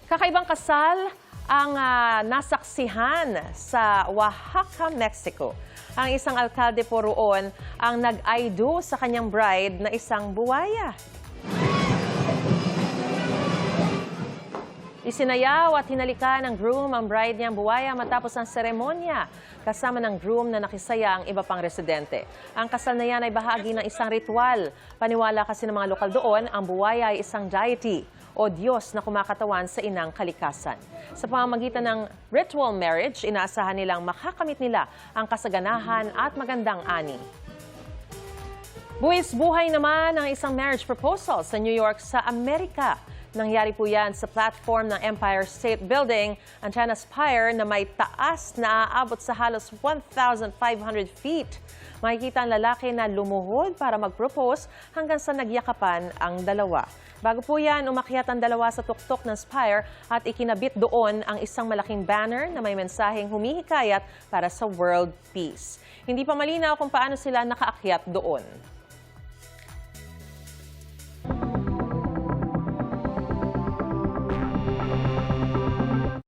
Kakaibang kasal ang nasaksihan sa Oaxaca, Mexico. Ang isang alkalde po roon ang nag-I do sa kanyang bride na isang buwaya. Isinayaw at hinalikan ng groom ang bride niyang buwaya matapos ang seremonya. Kasama ng groom na nakisaya ang iba pang residente. Ang kasal na yan ay bahagi ng isang ritual. Paniwala kasi ng mga lokal doon, ang buwaya ay isang deity o Diyos na kumakatawan sa inang kalikasan. Sa pamamagitan ng ritual marriage, inaasahan nilang makakamit nila ang kasaganahan at magandang ani. Buwis buhay naman ang isang marriage proposal sa New York sa Amerika. Nangyari po yan sa platform ng Empire State Building, Antenna Spire, na may taas na aabot sa halos 1,500 feet. Makikita ang lalaki na lumuhod para mag-propose hanggang sa nagyakapan ang dalawa. Bago po yan, umakyat ang dalawa sa tuktok ng Spire at ikinabit doon ang isang malaking banner na may mensaheng humihikayat para sa world peace. Hindi pa malinaw kung paano sila nakaakyat doon.